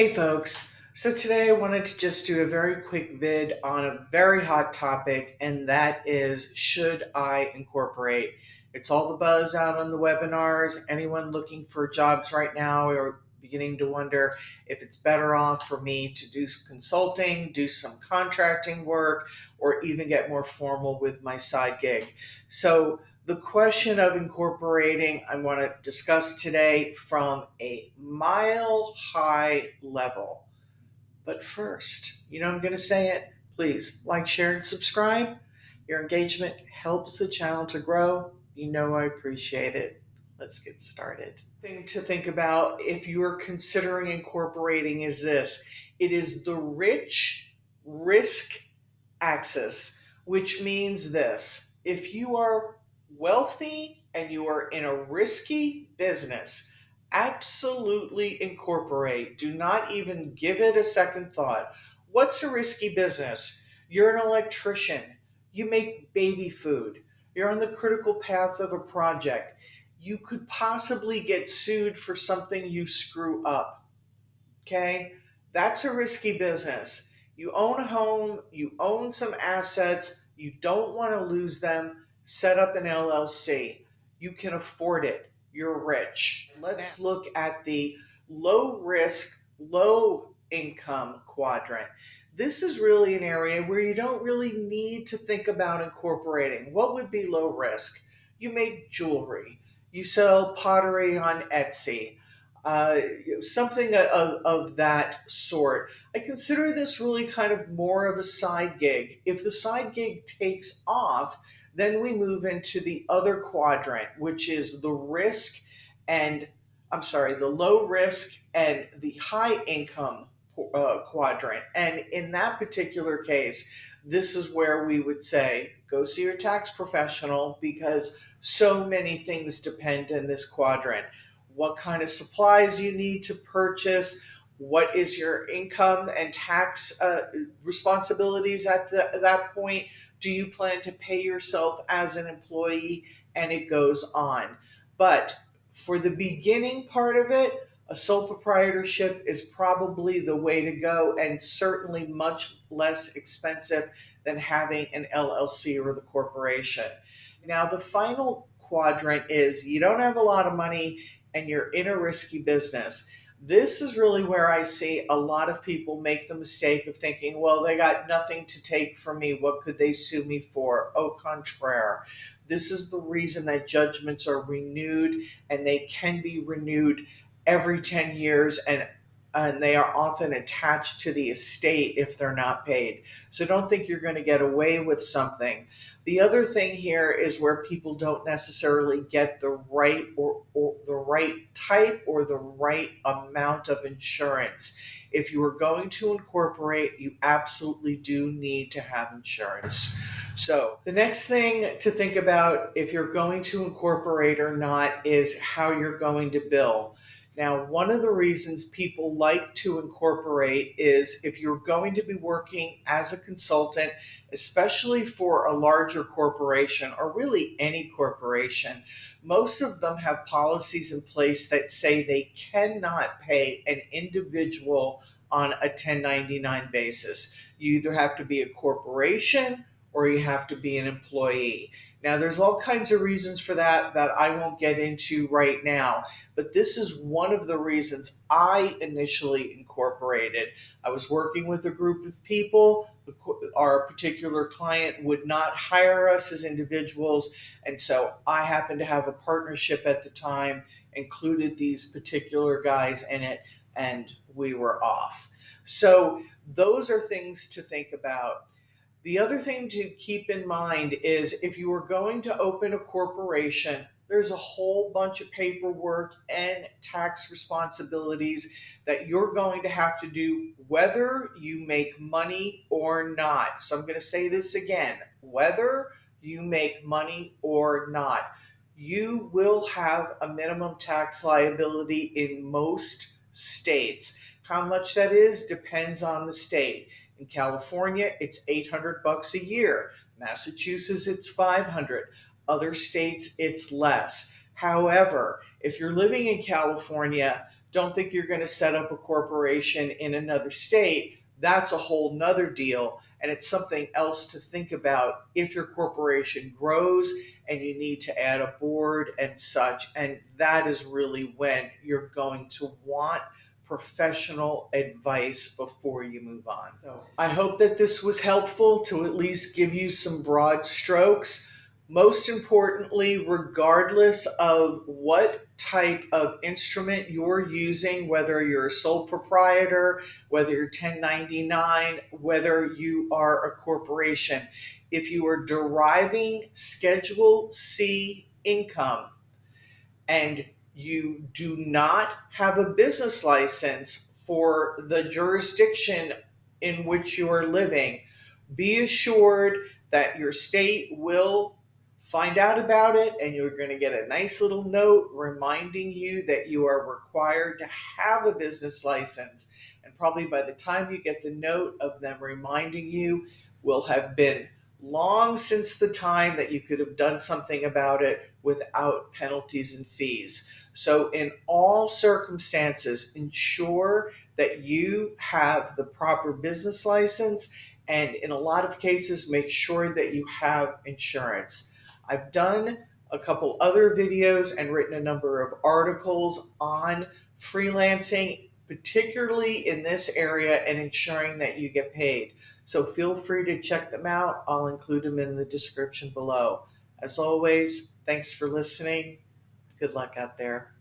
Hey folks, so today I wanted to just do a very quick vid on a very hot topic, and that is should I incorporate? It's all the buzz out on the webinars. Anyone looking for jobs right now or beginning to wonder if it's better off for me to do some consulting, do some contracting work, or even get more formal with my side gig. So the question of incorporating, I want to discuss today from a mile high level. But first, I'm going to say it. Please like, share, and subscribe. Your engagement helps the channel to grow. I appreciate it. Let's get started. Thing to think about if you are considering incorporating is this: it is the rich risk axis, which means this: if you are wealthy and you are in a risky business, absolutely incorporate. Do not even give it a second thought. What's a risky business? You're an electrician, you make baby food, you're on the critical path of a project. You could possibly get sued for something you screw up. Okay? That's a risky business. You own a home, you own some assets, you don't want to lose them. Set up an LLC. You can afford it. You're rich. Let's look at the low risk, low income quadrant. This is really an area where you don't really need to think about incorporating. What would be low risk? You make jewelry, you sell pottery on Etsy, uh, something of that sort. I consider this really kind of more of a side gig. If the side gig takes off, then we move into the other quadrant, which is the risk and the low risk and the high income quadrant. And in that particular case, this is where we would say go see your tax professional because so many things depend in this quadrant: what kind of supplies you need to purchase, what is your income and tax responsibilities at that point, do you plan to pay yourself as an employee, and it goes on. But for the beginning part of it, a sole proprietorship is probably the way to go, and certainly much less expensive than having an LLC or the corporation. Now, the final quadrant is you don't have a lot of money and you're in a risky business. This is really where I see a lot of people make the mistake of thinking, well, they got nothing to take from me. What could they sue me for? Au contraire. This is the reason that judgments are renewed, and they can be renewed every 10 years, and they are often attached to the estate if they're not paid. So don't think you're going to get away with something. The other thing here is where people don't necessarily get the right or the right type or the right amount of insurance. If you are going to incorporate, you absolutely do need to have insurance. So, the next thing to think about if you're going to incorporate or not is how you're going to bill. Now, one of the reasons people like to incorporate is if you're going to be working as a consultant, especially for a larger corporation or really any corporation, most of them have policies in place that say they cannot pay an individual on a 1099 basis. You either have to be a corporation or you have to be an employee. Now, there's all kinds of reasons for that I won't get into right now, but this is one of the reasons I initially incorporated. I was working with a group of people. Our particular client would not hire us as individuals, and so I happened to have a partnership at the time, included these particular guys in it, and we were off. So, those are things to think about. The other thing to keep in mind is if you are going to open a corporation, there's a whole bunch of paperwork and tax responsibilities that you're going to have to do whether you make money or not. So I'm going to say this again: whether you make money or not, you will have a minimum tax liability in most states. How much that is depends on the state. In California, it's $800 a year. Massachusetts, it's 500. Other states, it's less. However, if you're living in California, Don't think you're going to set up a corporation in another state. That's a whole nother deal. And it's something else to think about if your corporation grows and you need to add a board and such. And that is really when you're going to want professional advice before you move on. So I hope that this was helpful to at least give you some broad strokes. Most importantly, regardless of what type of instrument you're using, whether you're a sole proprietor, whether you're 1099, whether you are a corporation, if you are deriving Schedule C income and you do not have a business license for the jurisdiction in which you are living, be assured that your state will find out about it, and you're going to get a nice little note reminding you that you are required to have a business license. And probably by the time you get the note of them reminding you, will have been long since the time that you could have done something about it without penalties and fees. So, in all circumstances, ensure that you have the proper business license, and in a lot of cases, make sure that you have insurance. I've done a couple other videos and written a number of articles on freelancing, particularly in this area, and ensuring that you get paid. So feel free to check them out. I'll include them in the description below. As always, thanks for listening. Good luck out there.